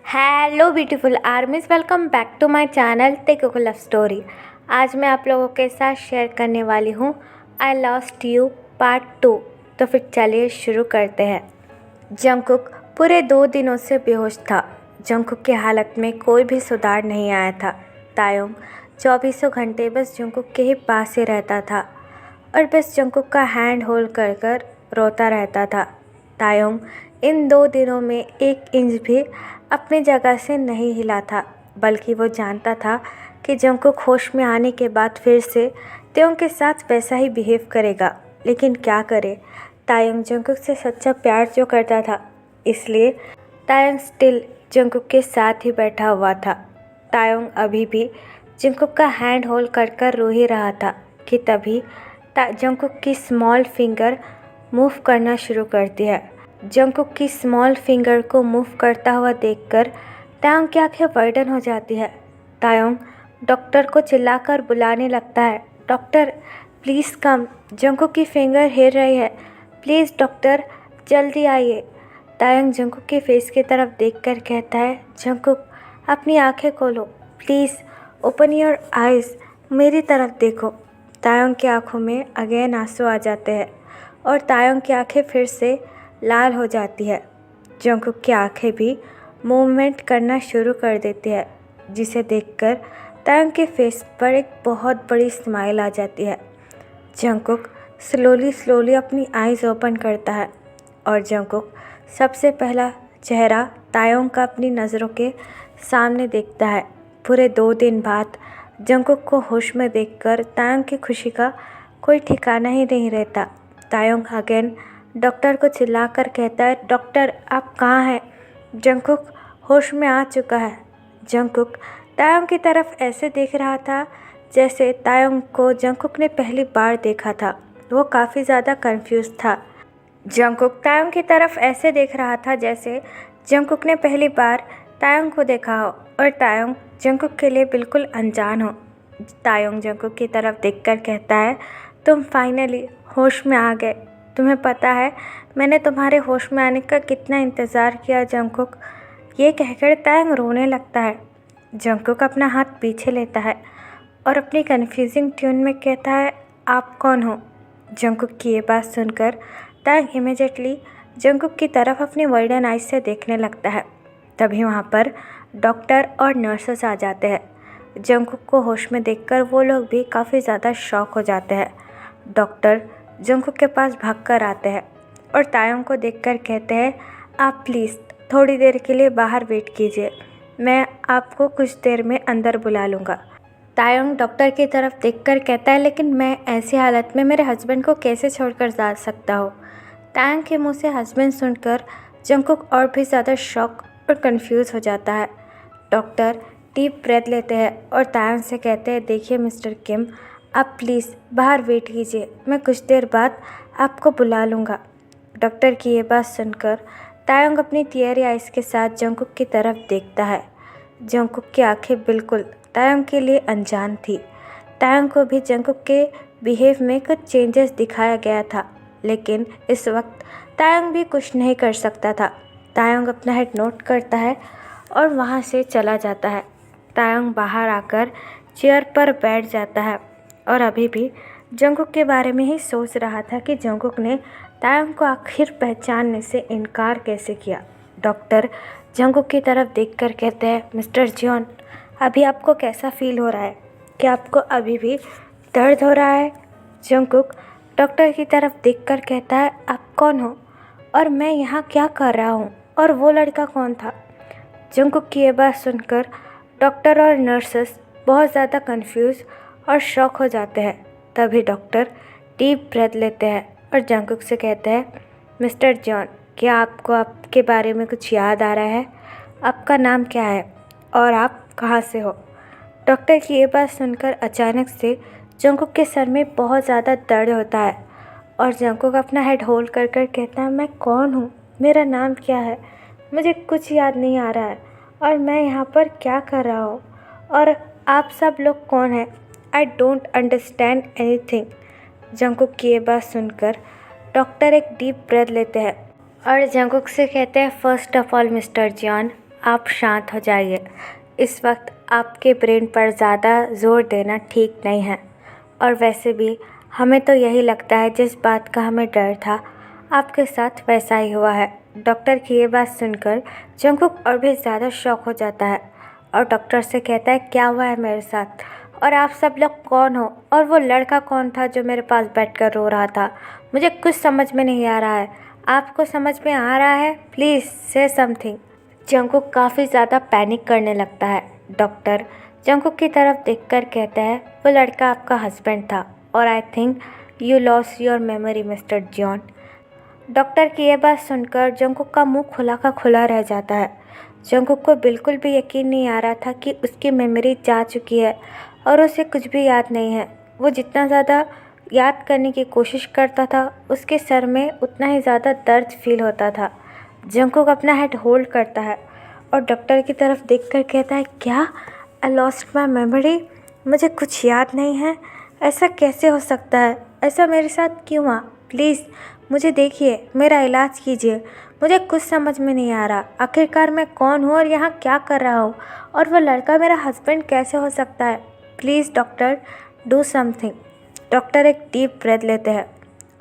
Hello beautiful armies, welcome back to my channel Taekook love story. आज मैं आप लोगों के साथ शेयर करने वाली हूँ आई लॉस्ट यू पार्ट 2। तो फिर चलिए शुरू करते हैं। जंगकुक पूरे 2 दिनों से बेहोश था। जंगकुक की हालत में कोई भी सुधार नहीं आया था। तायोंग 24 घंटे बस जंगकुक के ही पास ही रहता था और बस जंगकुक का हैंड होल्ड कर कर रोता रहता था। तायोंग इन 2 दिनों में 1 इंच भी अपनी जगह से नहीं हिला था, बल्कि वो जानता था कि जंगकुक होश में आने के बाद फिर से तायोंग के साथ वैसा ही बिहेव करेगा। लेकिन क्या करे, तायोंग जंगकुक से सच्चा प्यार जो करता था, इसलिए तायोंग स्टिल जंगकुक के साथ ही बैठा हुआ था। तायोंग अभी भी जंगकुक का हैंड होल्ड कर कर रो ही रहा था कि तभी जंगकुक की स्मॉल फिंगर मूव करना शुरू करती है। जंगकुक की स्मॉल फिंगर को मूव करता हुआ देखकर तायोंग की आंखें वाइडन हो जाती है। तायोंग डॉक्टर को चिल्लाकर बुलाने लगता है, डॉक्टर प्लीज़ कम, जंगकुक की फिंगर हिल रही है, प्लीज़ डॉक्टर जल्दी आइए। तायोंग जंगकुक के फेस की तरफ देखकर कहता है, जंगकुक अपनी आंखें खोलो, प्लीज़ ओपन योर आइज़, मेरी तरफ देखो। तायोंग की आंखों में अगेन आंसू आ जाते हैं और तायोंग की आंखें फिर से लाल हो जाती है। जंगकुक की आंखें भी मूवमेंट करना शुरू कर देती है, जिसे देखकर तायोंग के फेस पर एक बहुत बड़ी स्माइल आ जाती है। जंगकुक स्लोली अपनी आईज़ ओपन करता है और जंगकुक सबसे पहला चेहरा तायोंग का अपनी नज़रों के सामने देखता है। पूरे 2 दिन बाद जंगकुक को होश में देखकर तायोंग की खुशी का कोई ठिकाना ही नहीं रहता। तायोंग अगेन डॉक्टर को चिल्लाकर कहता है, डॉक्टर आप कहाँ हैं? जंगकुक होश में आ चुका है। जंगकुक तायोंग की तरफ ऐसे देख रहा था जैसे तायोंग को जंगकुक ने पहली बार देखा था। वो काफ़ी ज़्यादा कंफ्यूज था। जंगकुक तायोंग की तरफ ऐसे देख रहा था जैसे जंगकुक ने पहली बार तायोंग को देखा हो और तायोंग जंगकुक के लिए बिल्कुल अनजान हो। तायोंग जंगकुक की तरफ देखकर कहता है, तुम फाइनली होश में आ गए। तुम्हें पता है मैंने तुम्हारे होश में आने का कितना इंतज़ार किया जंगकुक। ये कहकर तायोंग रोने लगता है। जंगकुक अपना हाथ पीछे लेता है और अपनी कन्फ्यूजिंग ट्यून में कहता है, आप कौन हो? जंगकुक की ये बात सुनकर तायोंग इमीडिएटली जंगकुक की तरफ अपनी वाइडन आइज से देखने लगता है। तभी वहाँ पर डॉक्टर और नर्सेस आ जाते हैं। जंगकुक को होश में देखकर वो लोग भी काफ़ी ज़्यादा शॉक हो जाते हैं। डॉक्टर जंगकुक के पास भागकर आते हैं और तायोंग को देखकर कहते हैं, आप प्लीज़ थोड़ी देर के लिए बाहर वेट कीजिए, मैं आपको कुछ देर में अंदर बुला लूँगा। तायोंग डॉक्टर की तरफ देखकर कहता है, लेकिन मैं ऐसी हालत में मेरे हस्बैंड को कैसे छोड़कर जा सकता हूँ? तायोंग के मुँह से हस्बैंड सुनकर जंगकुक और भी ज़्यादा शॉक और कंफ्यूज हो जाता है। डॉक्टर डीप ब्रेथ लेते हैं और तायोंग से कहते हैं, देखिए मिस्टर किम, आप प्लीज़ बाहर वेट कीजिए, मैं कुछ देर बाद आपको बुला लूँगा। डॉक्टर की ये बात सुनकर तायोंग अपनी टीयरी आइज़ के साथ जंगकुक की तरफ देखता है। जंगकुक की आंखें बिल्कुल तायोंग के लिए अनजान थी। तायोंग को भी जंगकुक के बिहेव में कुछ चेंजेस दिखाया गया था, लेकिन इस वक्त तायोंग भी कुछ नहीं कर सकता था। तायोंग अपना हेड नोट करता है और वहाँ से चला जाता है। तायोंग बाहर आकर चेयर पर बैठ जाता है और अभी भी जंगकुक के बारे में ही सोच रहा था कि जंगकुक ने तायोंग को आखिर पहचानने से इनकार कैसे किया। डॉक्टर जंगकुक की तरफ देखकर कहते हैं, मिस्टर जियोन, अभी आपको कैसा फील हो रहा है? क्या आपको अभी भी दर्द हो रहा है? जंगकुक डॉक्टर की तरफ देखकर कहता है, आप कौन हो और मैं यहाँ क्या कर रहा हूँ और वो लड़का कौन था? जंगकुक की ये बात सुनकर डॉक्टर और नर्सेस बहुत ज़्यादा कंफ्यूज और शॉक हो जाते हैं। तभी डॉक्टर डीप ब्रेथ लेते हैं और जंगकुक से कहते हैं, मिस्टर जॉन, क्या आपको आपके बारे में कुछ याद आ रहा है? आपका नाम क्या है और आप कहाँ से हो? डॉक्टर की ये बात सुनकर अचानक से जंगकुक के सर में बहुत ज़्यादा दर्द होता है और जंगकुक अपना हेड होल्ड कर कर कहता है, मैं कौन हूँ? मेरा नाम क्या है? मुझे कुछ याद नहीं आ रहा है और मैं यहाँ पर क्या कर रहा हूँ और आप सब लोग कौन हैं? I don't understand anything. Jungkook की ये बात सुनकर डॉक्टर एक डीप ब्रेथ लेते हैं और जंगकुक से कहते हैं, first of all mister Jeon, आप शांत हो जाइए। इस वक्त आपके ब्रेन पर ज़्यादा ज़ोर देना ठीक नहीं है। और वैसे भी हमें तो यही लगता है, जिस बात का हमें डर था आपके साथ वैसा ही हुआ है। डॉक्टर की ये बात सुनकर जंगकुक और भी ज़्यादा शॉक हो जाता है और डॉक्टर से कहता है, क्या हुआ है मेरे साथ, और आप सब लोग कौन हो, और वो लड़का कौन था जो मेरे पास बैठकर रो रहा था। मुझे कुछ समझ में नहीं आ रहा है। आपको समझ में आ रहा है? प्लीज़ से समथिंग। जंगकुक काफ़ी ज़्यादा पैनिक करने लगता है। डॉक्टर जंगकुक की तरफ देखकर कहता है, वो लड़का आपका हस्बैंड था और I think you loss your memory mister John. Doctor की यह बात सुनकर जंगकुक का मुंह खुला का खुला रह जाता है। जंगकुक को बिल्कुल भी यकीन नहीं आ रहा था कि उसकी मेमोरी जा चुकी है और उसे कुछ भी याद नहीं है। वो जितना ज़्यादा याद करने की कोशिश करता था उसके सर में उतना ही ज़्यादा दर्द फील होता था। जंगकुक अपना हेड होल्ड करता है और डॉक्टर की तरफ देखकर कहता है, क्या आई लॉस्ट माई मेमोरी? मुझे कुछ याद नहीं है। ऐसा कैसे हो सकता है? ऐसा मेरे साथ क्यों हुआ? प्लीज़ मुझे देखिए, मेरा इलाज कीजिए। मुझे कुछ समझ में नहीं आ रहा, आखिरकार मैं कौन हूँ और यहाँ क्या कर रहा हूँ, और वो लड़का मेरा हस्बैंड कैसे हो सकता है? Please doctor, do something. Doctor एक डीप ब्रेथ लेते हैं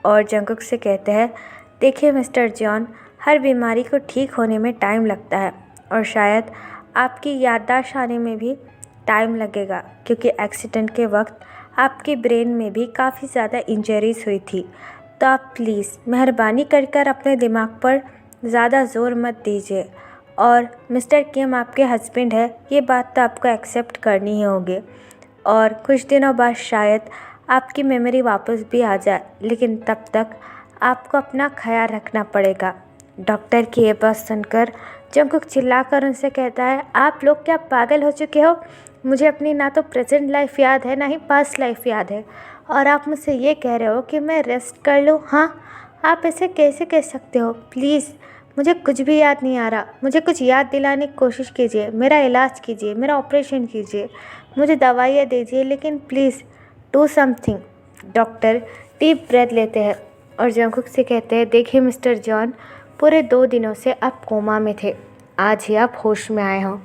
और जंगकुक से कहते हैं, देखिए मिस्टर जॉन, हर बीमारी को ठीक होने में टाइम लगता है और शायद आपकी याददाश्त आने में भी टाइम लगेगा, क्योंकि एक्सीडेंट के वक्त आपके ब्रेन में भी काफ़ी ज़्यादा इंजरीज हुई थी। तो आप प्लीज़ मेहरबानी कर अपने दिमाग पर ज़्यादा ज़ोर मत दीजिए। और मिस्टर किम आपके हस्बैंड है, ये बात तो आपको एक्सेप्ट करनी ही होगी, और कुछ दिनों बाद शायद आपकी मेमोरी वापस भी आ जाए, लेकिन तब तक आपको अपना ख्याल रखना पड़ेगा। डॉक्टर की ये बात सुनकर जंगकुक चिल्लाकर उनसे कहता है, आप लोग क्या पागल हो चुके हो? मुझे अपनी ना तो प्रेजेंट लाइफ याद है, ना ही पास्ट लाइफ याद है, और आप मुझसे ये कह रहे हो कि मैं रेस्ट कर लूँ? हाँ, आप ऐसे कैसे कह सकते हो? प्लीज़ मुझे कुछ भी याद नहीं आ रहा। मुझे कुछ याद दिलाने की कोशिश कीजिए, मेरा इलाज कीजिए, मेरा ऑपरेशन कीजिए, मुझे दवाइयाँ दीजिए, लेकिन please do something. Doctor deep breath लेते हैं और जंगकुक से कहते हैं, देखिए मिस्टर जॉन, पूरे 2 दिनों से आप कोमा में थे, आज ही आप होश में आए हों,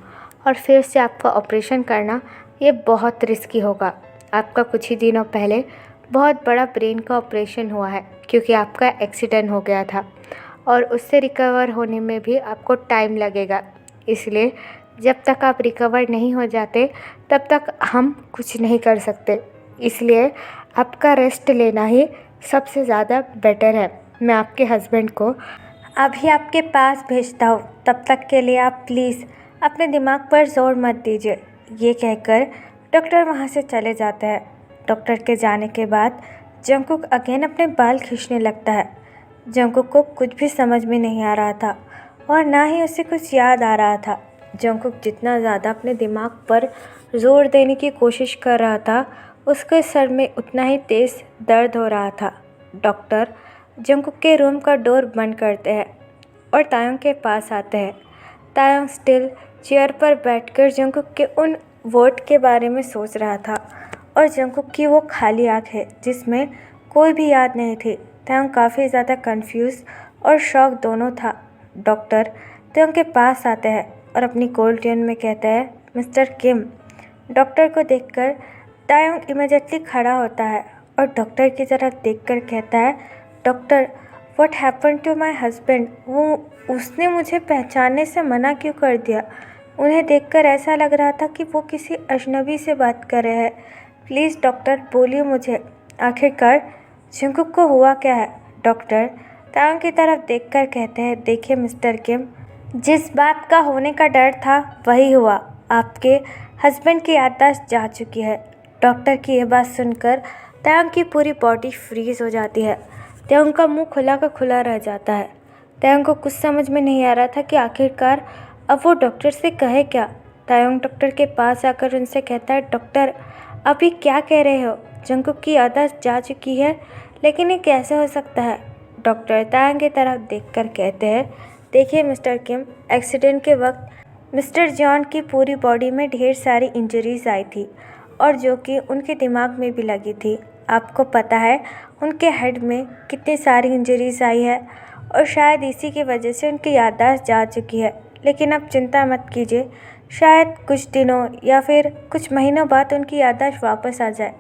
और फिर से आपका ऑपरेशन करना ये बहुत रिस्की होगा। आपका कुछ ही दिनों पहले बहुत बड़ा ब्रेन का ऑपरेशन हुआ है, क्योंकि आपका एक्सीडेंट हो गया था और उससे रिकवर होने में भी आपको टाइम लगेगा। इसलिए जब तक आप रिकवर नहीं हो जाते तब तक हम कुछ नहीं कर सकते। इसलिए आपका रेस्ट लेना ही सबसे ज़्यादा बेटर है। मैं आपके हस्बैंड को अभी आपके पास भेजता हूँ, तब तक के लिए आप प्लीज़ अपने दिमाग पर जोर मत दीजिए। ये कहकर डॉक्टर वहाँ से चले जाते हैं। डॉक्टर के जाने के बाद जंगकुक अगेन अपने बाल खींचने लगता है। जंगकुक को कुछ भी समझ में नहीं आ रहा था और ना ही उसे कुछ याद आ रहा था। जंगकुक जितना ज़्यादा अपने दिमाग पर जोर देने की कोशिश कर रहा था, उसके सर में उतना ही तेज़ दर्द हो रहा था। डॉक्टर जंगकुक के रूम का डोर बंद करते हैं और तायोंग के पास आते हैं। तायोंग स्टिल चेयर पर बैठकर जंगकुक के उन वर्ड के बारे में सोच रहा था और जंगकुक की वो खाली आंखें जिसमें कोई भी याद नहीं थी। तायोंग काफ़ी ज़्यादा कंफ्यूज और शॉक दोनों था। डॉक्टर तायोंग के पास आते हैं और अपनी कोल्ड टोन में कहते हैं, मिस्टर किम। डॉक्टर को देखकर तायोंग इमीडिएटली खड़ा होता है और डॉक्टर की तरफ देखकर कहता है, doctor what happen to my husband? उसने मुझे पहचानने से मना क्यों कर दिया? उन्हें देखकर ऐसा लग रहा था कि वो किसी अजनबी से बात कर रहे हैं। प्लीज़ डॉक्टर बोलिए मुझे, आखिरकार जंगकुक को हुआ क्या है? डॉक्टर तायोंग की तरफ देखकर कहते हैं, देखिए मिस्टर किम, जिस बात का होने का डर था वही हुआ। आपके हस्बैंड की याददाश्त जा चुकी है। डॉक्टर की यह बात सुनकर तायोंग की पूरी बॉडी फ्रीज हो जाती है। तायोंग का मुंह खुला का खुला रह जाता है। तायोंग को कुछ समझ में नहीं आ रहा था कि आखिरकार अब वो डॉक्टर से कहे क्या। तायोंग डॉक्टर के पास आकर उनसे कहता है, डॉक्टर अभी क्या कह रहे हो? जंगकुक की याददाश्त जा चुकी है, लेकिन ये कैसे हो सकता है? डॉक्टर तायोंग की तरफ देखकर कहते हैं, देखिए मिस्टर किम, एक्सीडेंट के वक्त मिस्टर जॉन की पूरी बॉडी में ढेर सारी इंजरीज आई थी और जो कि उनके दिमाग में भी लगी थी। आपको पता है उनके हेड में कितनी सारी इंजरीज आई है और शायद इसी की वजह से उनकी याददाश्त जा चुकी है। लेकिन अब चिंता मत कीजिए, शायद कुछ दिनों या फिर कुछ महीनों बाद उनकी याददाश्त वापस आ जाए।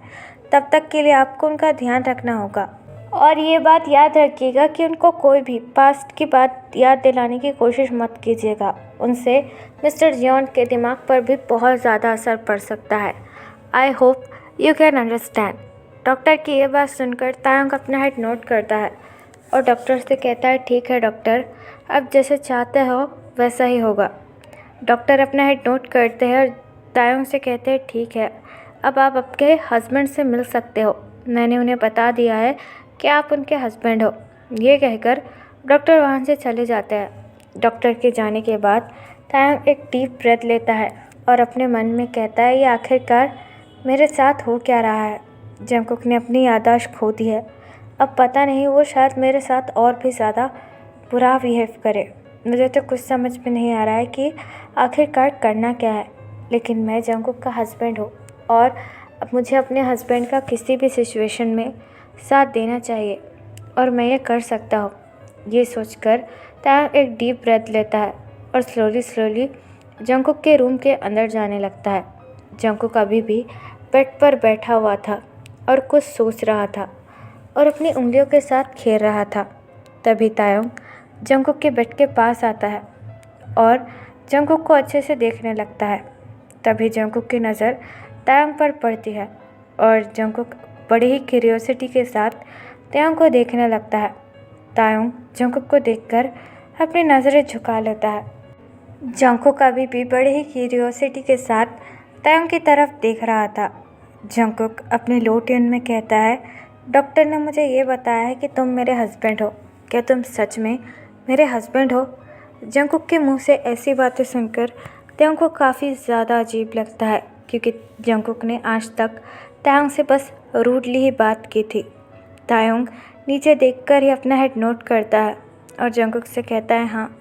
तब तक के लिए आपको उनका ध्यान रखना होगा। और ये बात याद रखिएगा कि उनको कोई भी पास्ट की बात याद दिलाने की कोशिश मत कीजिएगा। उनसे मिस्टर जॉन के दिमाग पर भी बहुत ज़्यादा असर पड़ सकता है। I hope you can understand. Doctor की ये बात सुनकर तायंग अपना हेड नोट करता है और डॉक्टर से कहता है, ठीक है डॉक्टर, अब जैसे चाहते हो वैसा ही होगा। डॉक्टर अपना हेड नोट करते हैं और तायंग से कहते हैं, ठीक है, अब आप आपके हस्बैंड से मिल सकते हो। मैंने उन्हें बता दिया है कि आप उनके हस्बैंड हो। ये कहकर डॉक्टर वहाँ से चले जाते हैं। डॉक्टर के जाने के बाद तायंग एक डीप ब्रेथ लेता है और अपने मन में कहता है, ये आखिरकार मेरे साथ हो क्या रहा है। जंगकुक ने अपनी याददाश्त खो दी है। अब पता नहीं, वो शायद मेरे साथ और भी ज़्यादा बुरा बिहेव करे। मुझे तो कुछ समझ में नहीं आ रहा है कि आखिरकार करना क्या है। लेकिन मैं जंगकुक का हस्बैंड हूँ और अब मुझे अपने हस्बैंड का किसी भी सिचुएशन में साथ देना चाहिए और मैं ये कर सकता हूँ। ये सोचकर तायंग एक डीप ब्रेथ लेता है और स्लोली जंगकुक के रूम के अंदर जाने लगता है। जंगकुक अभी भी बेड पर बैठा हुआ था और कुछ सोच रहा था और अपनी उंगलियों के साथ खेल रहा था। तभी तायंग जंगकुक के बेड के पास आता है और जंगकुक को अच्छे से देखने लगता है। तभी जंगकुक की नज़र तायंग पर पड़ती है और जंगकुक बड़ी ही क्यूरियोसिटी के साथ तायंग को देखने लगता है। तायंग जंगकुक को देखकर अपनी नज़रें झुका लेता है। जंगकुक अभी भी बड़े ही क्यूरियोसिटी के साथ तायंग की तरफ देख रहा था। जंगकुक अपने लो टोन में कहता है, डॉक्टर ने मुझे ये बताया है कि तुम मेरे हस्बैंड हो। क्या तुम सच में मेरे हस्बैंड हो? जंगकुक के मुंह से ऐसी बातें सुनकर तायंग को काफ़ी ज़्यादा अजीब लगता है, क्योंकि जंगकुक ने आज तक तायंग से बस रूडली ही बात की थी। तायंग नीचे देखकर ही अपना हेड नोट करता है और जंगकुक से कहता है, हाँ,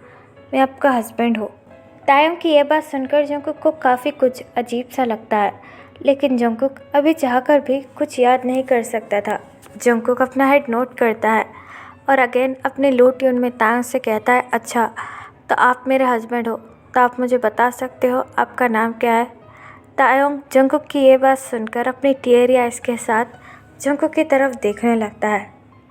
मैं आपका हस्बैंड हूँ। तायंग की यह बात सुनकर जंगकुक को काफ़ी कुछ अजीब सा लगता है, लेकिन जंगकुक अभी चाहकर भी कुछ याद नहीं कर सकता था। जंगकुक अपना हेड नोट करता है और अगेन अपने लो ट्यून में तायंग से कहता है, अच्छा, तो आप मेरे हस्बैंड हो, तो आप मुझे बता सकते हो आपका नाम क्या है? तायंग जंगकुक की ये बात सुनकर अपनी टीयरी आइज़ के साथ जंगकुक की तरफ देखने लगता है।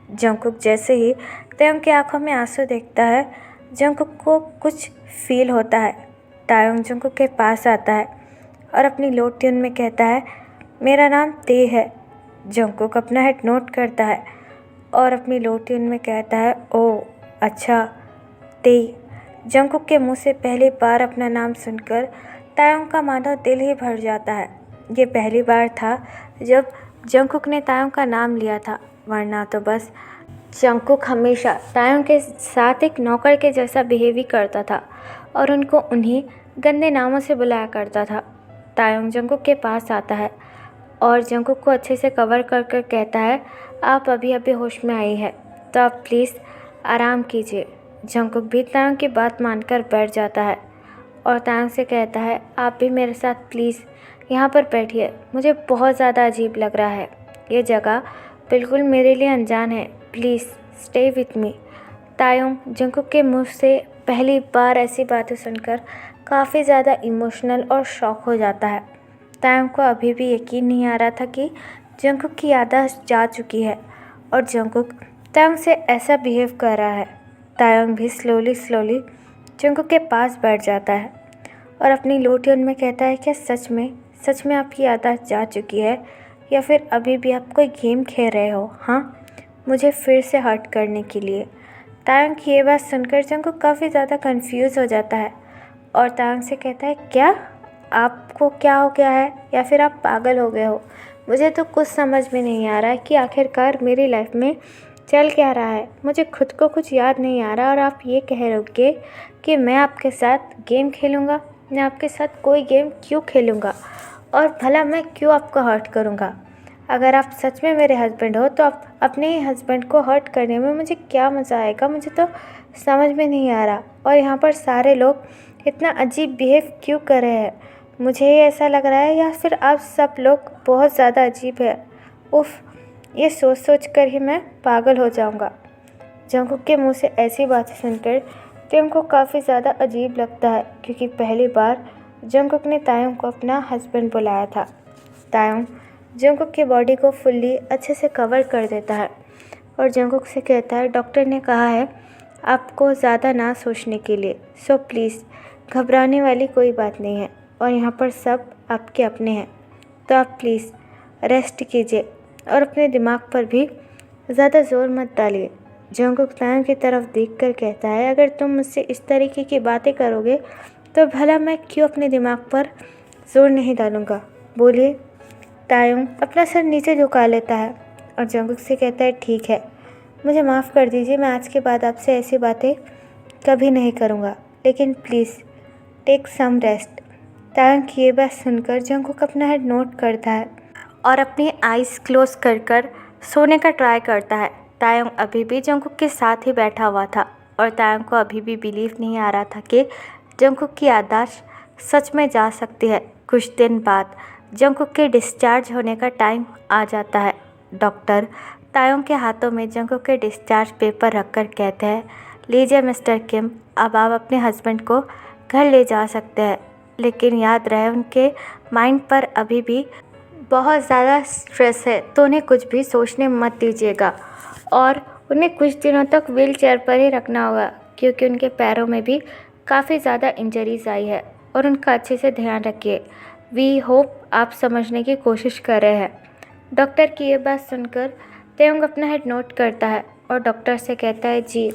जंगकुक जैसे ही तायंग की आंखों में आंसू देखता है, जंगकुक को कुछ फील होता है। तायंग जंगकुक के पास आता है और अपनी लो ट्यून में कहता है, मेरा नाम ते है। जंगकुक अपना हेड नोट करता है और अपनी लो ट्यून में कहता है, ओह अच्छा, ते। जंगकुक के मुंह से पहली बार अपना नाम सुनकर तायंग का मानो दिल ही भर जाता है। ये पहली बार था जब जंगकुक ने तायंग का नाम लिया था, वरना तो बस जंगकुक हमेशा तायंग के साथ एक नौकर के जैसा बिहेव ही करता था और उनको उन्हीं गंदे नामों से बुलाया करता था। तायंग जंगकुक के पास आता है और जंगकुक को अच्छे से कवर कर कर कहता है, आप अभी अभी होश में आई है, तो आप प्लीज़ आराम कीजिए। जंगकुक भी तायंग की बात मानकर बैठ जाता है और तायंग से कहता है, आप भी मेरे साथ प्लीज़ यहाँ पर बैठिए, मुझे बहुत ज़्यादा अजीब लग रहा है। ये जगह बिल्कुल मेरे लिए अनजान है, please stay with me. Tayang Jungkook के मुंह से पहली बार ऐसी बातें सुनकर काफ़ी ज़्यादा इमोशनल और शॉक हो जाता है। तायंग को अभी भी यकीन नहीं आ रहा था कि जंगकुक की याददाश्त जा चुकी है और जंगकुक तायंग से ऐसा बिहेव कर रहा है। तायंग भी स्लोली जंगकुक के पास बैठ जाता है और अपनी लो ट्यून में कहता है, क्या सच में आपकी याददाश्त जा चुकी है या फिर अभी भी आप कोई गेम खेल रहे हो, हाँ, मुझे फिर से हर्ट करने के लिए? तायंग की ये बात सुनकर जंगकुक काफ़ी ज़्यादा कंफ्यूज हो जाता है और तायंग से कहता है, क्या आपको क्या हो गया है या फिर आप पागल हो गए हो? मुझे तो कुछ समझ में नहीं आ रहा है कि आखिरकार मेरी लाइफ में चल क्या रहा है। मुझे खुद को कुछ याद नहीं आ रहा और आप ये कह रहे कि मैं आपके साथ गेम खेलूँगा? मैं आपके साथ कोई गेम क्यों खेलूँगा और भला मैं क्यों आपको हर्ट करूँगा? अगर आप सच में मेरे हस्बैंड हो तो आप अपने ही हस्बैंड को हर्ट करने में मुझे क्या मज़ा आएगा? मुझे तो समझ में नहीं आ रहा। और यहाँ पर सारे लोग इतना अजीब बिहेव क्यों कर रहे हैं? मुझे ही ऐसा लग रहा है या फिर आप सब लोग बहुत ज़्यादा अजीब है? उफ़, ये सोच कर ही मैं पागल हो जाऊँगा। जंगकुक के मुंह से ऐसी बातें सुनकर तेयंग को काफ़ी ज़्यादा अजीब लगता है क्योंकि पहली बार जंगकुक ने तायोंग को अपना हस्बैंड बुलाया था। तायोंग जंगकुक की बॉडी को फुल्ली अच्छे से कवर कर देता है और जंगकुक से कहता है, डॉक्टर ने कहा है आपको ज़्यादा ना सोचने के लिए, सो प्लीज़ घबराने वाली कोई बात नहीं है और यहाँ पर सब आपके अपने हैं, तो आप प्लीज़ रेस्ट कीजिए और अपने दिमाग पर भी ज़्यादा ज़ोर मत डालिए। जंगकुक तायोंग की तरफ देखकर कहता है, अगर तुम मुझसे इस तरीके की बातें करोगे तो भला मैं क्यों अपने दिमाग पर ज़ोर नहीं डालूँगा, बोलिए। तायोंग अपना सर नीचे झुका लेता है और जंगकुक से कहता है, ठीक है, मुझे माफ़ कर दीजिए, मैं आज के बाद आपसे ऐसी बातें कभी नहीं करूँगा, लेकिन प्लीज़ टेक सम रेस्ट। तायोंग की ये बात सुनकर जंगकुक अपना हेड नोट करता है और अपनी आइज़ क्लोज कर सोने का ट्राई करता है। तायोंग अभी भी जंगकुक के साथ ही बैठा हुआ था और तायोंग को अभी भी बिलीव नहीं आ रहा था कि जंगकुक की याददाश्त सच में जा सकती है। कुछ दिन बाद जंगकुक के डिस्चार्ज होने का टाइम आ जाता है। डॉक्टर तायोंग के हाथों में जंगकुक के डिस्चार्ज पेपर रखकर कहते हैं, लीजिए मिस्टर किम, अब आप अपने हस्बैंड को घर ले जा सकते हैं, लेकिन याद रहे उनके माइंड पर अभी भी बहुत ज़्यादा स्ट्रेस है, तो उन्हें कुछ भी सोचने मत दीजिएगा और उन्हें कुछ दिनों तक व्हील चेयर पर ही रखना होगा क्योंकि उनके पैरों में भी काफ़ी ज़्यादा इंजरीज आई है और उनका अच्छे से ध्यान रखिए। वी होप आप समझने की कोशिश कर रहे हैं। डॉक्टर की ये बात सुनकर तायोंग अपना हेड नोट करता है और डॉक्टर से कहता है, जी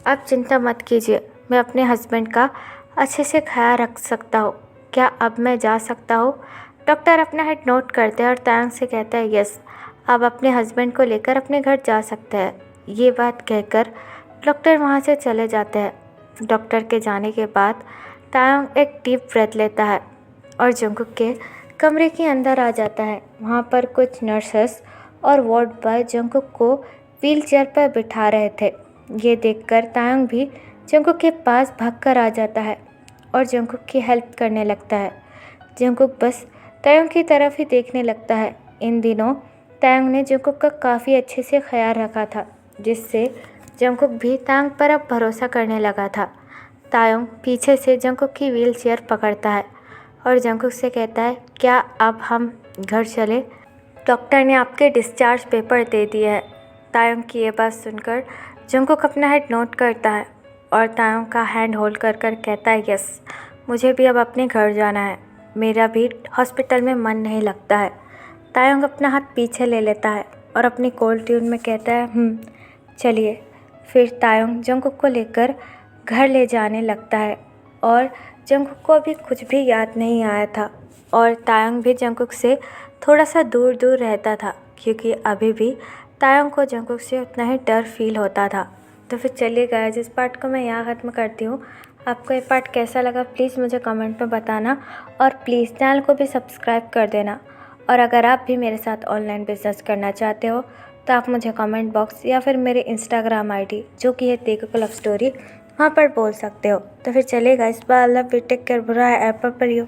आप चिंता मत कीजिए, मैं अपने हस्बैंड का अच्छे से ख्याल रख सकता हूँ, क्या अब मैं जा सकता हूँ। डॉक्टर अपना हेड नोट करते हैं और तायोंग से कहता है, यस, आप अपने हस्बैंड को लेकर अपने घर जा सकते हैं। ये बात कहकर डॉक्टर वहाँ से चले जाते हैं। डॉक्टर के जाने के बाद तायोंग एक डीप ब्रेथ लेता है और जंगकुक के कमरे के अंदर आ जाता है। वहाँ पर कुछ नर्सेस और वार्ड बॉय जंगकुक को व्हील चेयर पर बिठा रहे थे। ये देखकर तायोंग भी जंगकुक के पास भागकर आ जाता है और जंगकुक की हेल्प करने लगता है। जंगकुक बस तायोंग की तरफ ही देखने लगता है। इन दिनों तायोंग ने जंगकुक का काफ़ी अच्छे से ख्याल रखा था, जिससे जंगकुक भी तायोंग पर अब भरोसा करने लगा था। तायोंग पीछे से जंगकुक की व्हील चेयर पकड़ता है और जंगकुक से कहता है, क्या अब हम घर चले, डॉक्टर ने आपके डिस्चार्ज पेपर दे दिए है। तायोंग की ये बात सुनकर जंगकुक अपना हेड नोट करता है और तायोंग का हैंड होल्ड कर कहता है, यस, मुझे भी अब अपने घर जाना है, मेरा भी हॉस्पिटल में मन नहीं लगता है। तायोंग अपना हाथ पीछे ले लेता है और अपनी कोल्ड ट्यून में कहता है, चलिए। फिर तायोंग जंगकुक को लेकर घर ले जाने लगता है और जंगकुक को अभी कुछ भी याद नहीं आया था और तायोंग भी जंगकुक से थोड़ा सा दूर दूर रहता था क्योंकि अभी भी तायोंग को जंगकुक से उतना ही डर फील होता था। तो फिर चलिए गाइस, इस पार्ट को मैं यहाँ ख़त्म करती हूँ। आपको ये पार्ट कैसा लगा प्लीज़ मुझे कमेंट में बताना और प्लीज़ चैनल को भी सब्सक्राइब कर देना। और अगर आप भी मेरे साथ ऑनलाइन बिजनेस करना चाहते हो तो आप मुझे कमेंट बॉक्स या फिर मेरे इंस्टाग्राम आईडी जो कि है तेकुको लव स्टोरी, वहाँ पर बोल सकते हो। तो फिर चलिए guys, bye, love you, take care, बुरा है एपर पर यू।